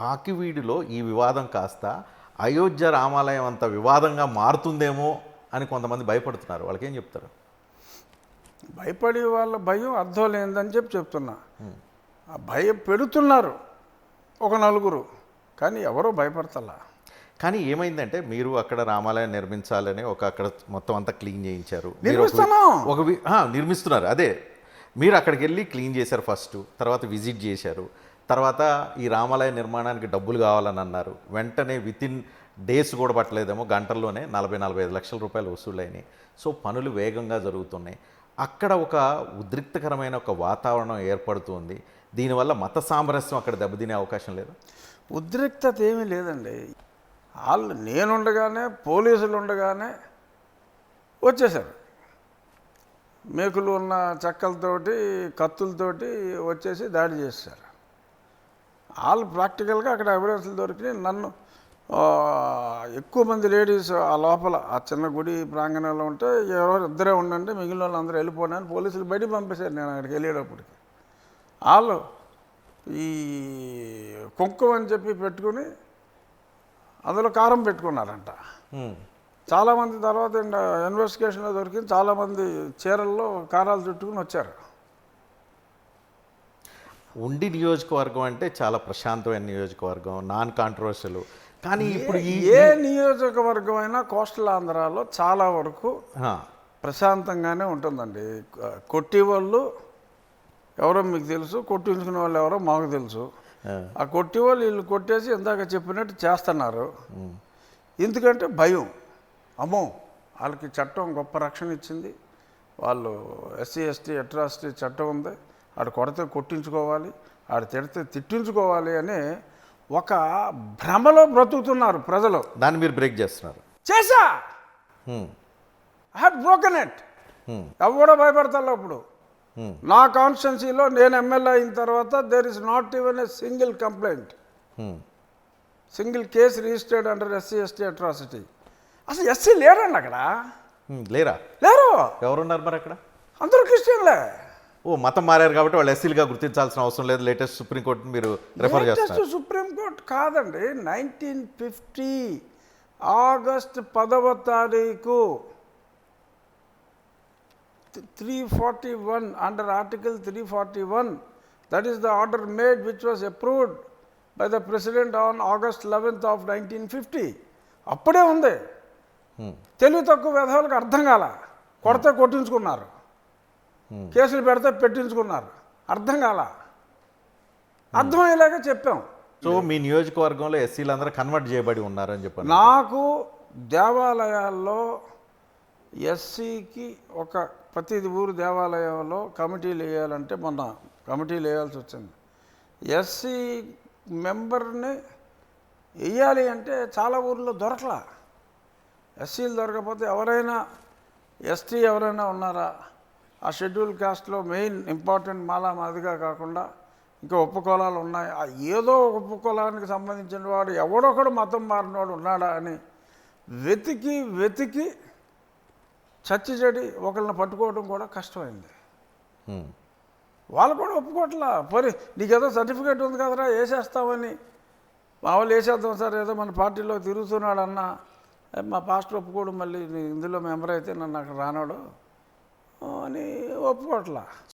పాకివీడిలో ఈ వివాదం కాస్త అయోధ్య రామాలయం అంత వివాదంగా మారుతుందేమో అని కొంతమంది భయపడుతున్నారు. వాళ్ళకేం చెప్తారు? భయపడే వాళ్ళ భయం అర్థం లేదని చెప్తున్నా. ఆ భయం పెడుతున్నారు ఒక నలుగురు, కానీ ఎవరో భయపడతలా. కానీ ఏమైందంటే మీరు అక్కడ రామాలయం నిర్మించాలని అక్కడ మొత్తం అంతా క్లీన్ చేయించారు, నిర్మిస్తున్నారు. అదే మీరు అక్కడికి వెళ్ళి క్లీన్ చేశారు ఫస్ట్, తర్వాత విజిట్ చేశారు, తర్వాత ఈ రామాలయ నిర్మాణానికి డబ్బులు కావాలని అన్నారు. వెంటనే వితిన్ డేస్ కూడా పట్టలేదేమో, గంటల్లోనే 40-45 లక్షల రూపాయలు వసూలైనాయి. సో పనులు వేగంగా జరుగుతున్నాయి. అక్కడ ఒక ఉద్రిక్తకరమైన ఒక వాతావరణం ఏర్పడుతుంది. దీనివల్ల మత సామరస్యం అక్కడ దెబ్బతినే అవకాశం లేదు? ఉద్రిక్తత ఏమీ లేదండి. వాళ్ళు నేనుండగానే పోలీసులు ఉండగానే వచ్చేసారు. మేకులు ఉన్న చెక్కలతోటి కత్తులతోటి వచ్చేసి దాడి చేశారు. వాళ్ళు ప్రాక్టికల్గా అక్కడ ఎవిడెన్స్లు దొరికినాయి. నన్ను ఎక్కువ మంది లేడీస్ ఆ లోపల ఆ చిన్న గుడి ప్రాంగణంలో ఉంటే ఎవరు ఇద్దరే ఉండండి, మిగిలిన వాళ్ళు అందరూ వెళ్ళిపోయినా అని పోలీసులు బయటికి పంపేశారు. నేను అక్కడికి వెళ్ళేటప్పటికి వాళ్ళు ఈ కుంకుమ అని చెప్పి పెట్టుకుని అందులో కారం పెట్టుకున్నారంట. చాలామంది తర్వాత ఇన్వెస్టిగేషన్లో దొరికింది, చాలామంది చీరల్లో కారాలు చుట్టుకుని వచ్చారు. ఉండి నియోజకవర్గం అంటే చాలా ప్రశాంతమైన నియోజకవర్గం, నాన్ కాంట్రవర్షియల్. కానీ ఇప్పుడు ఏ నియోజకవర్గం అయినా కోస్టల్ ఆంధ్రాలో చాలా వరకు ప్రశాంతంగానే ఉంటుందండి. కొట్టి వాళ్ళు ఎవరో మీకు తెలుసు, కొట్టించుకునే వాళ్ళు ఎవరో మాకు తెలుసు. ఆ కొట్టి వాళ్ళు వీళ్ళు కొట్టేసి ఇందాక చెప్పినట్టు చేస్తున్నారు. ఎందుకంటే భయం. అమ్మో, వాళ్ళకి చట్టం గొప్ప రక్షణ ఇచ్చింది. వాళ్ళు ఎస్సీ ఎస్టీ అట్రాసిటీ చట్టం ఉంది, ఆడు కొడితే కొట్టించుకోవాలి, ఆడు తిడితే తిట్టించుకోవాలి అని ఒక భ్రమలో బ్రతుకుతున్నారు ప్రజలు. దాన్ని మీరు బ్రేక్ చేస్తున్నారు. చేసా, ఐ హాడ్ బ్రోకెన్ ఇట్. ఎవడో భయపడతాలో ఇప్పుడు. నా కాన్స్టిట్యున్సీలో నేను ఎమ్మెల్యే అయిన తర్వాత there is not even a single complaint, single case registered under SC ST atrocity. అసలు ఎస్సీ లేరండి అక్కడ. లేరా? లేరు. ఎవరున్నారు మరి అక్కడ? అందరూ క్రిస్టియన్లే. ఓ, మతం మారారు కాబట్టి వాళ్ళు ఎస్సీలుగా గుర్తించాల్సిన అవసరం లేదు. లేటెస్ట్ సుప్రీంకోర్టు మీరు రెఫర్ చేస్తారు. సుప్రీంకోర్టు కాదండి, 1950 ఆగస్టు 10వ తారీఖు 341 under Article 341, that is the order made which was approved by the President on August 11th of 1950. అప్పుడే ఉంది. తెలివి తక్కువ విధాలకు అర్థం కాల. కొడితే కొట్టించుకున్నారు, కేసులు పెడితే పెట్టించుకున్నారు. అర్థం కాల. అర్థమయ్యేలాగా చెప్పాం. సో మీ నియోజకవర్గంలో ఎస్సీలు అందరూ కన్వర్ట్ చేయబడి ఉన్నారని చెప్పారు. నాకు దేవాలయాల్లో ఎస్సీకి ఒక ప్రతి ఊరు దేవాలయంలో కమిటీలు వేయాలంటే మొన్న కమిటీలు వేయాల్సి వచ్చింది. ఎస్సీ మెంబర్ని వేయాలి అంటే చాలా ఊర్లో దొరకలా. ఎస్సీలు దొరకకపోతే ఎవరైనా ఎస్టీ ఎవరైనా ఉన్నారా? ఆ షెడ్యూల్ కాస్ట్లో మెయిన్ ఇంపార్టెంట్ మాలా మాదిగా కాకుండా ఇంకా ఉపకులాలు ఉన్నాయి. ఆ ఏదో ఒక ఉపకులానికి సంబంధించిన వాడు ఎవడొకడు మతం మారినవాడు ఉన్నాడా అని వెతికి వెతికి చచ్చి చెడి ఒకళ్ళని పట్టుకోవడం కూడా కష్టమైంది. వాళ్ళు కూడా ఒప్పుకోవట్లా. పోనీ నీకేదో సర్టిఫికేట్ ఉంది కదరా వేసేస్తామని, మా వాళ్ళు వేసేద్దాం సార్, ఏదో మన పార్టీలో తిరుగుతున్నాడు అన్న, మా పాస్టర్ ఒప్పుకోవడం, మళ్ళీ ఇందులో మెంబర్ అయితే నన్ను అక్కడ రానాడు అని ఒప్పుకోవట్లా.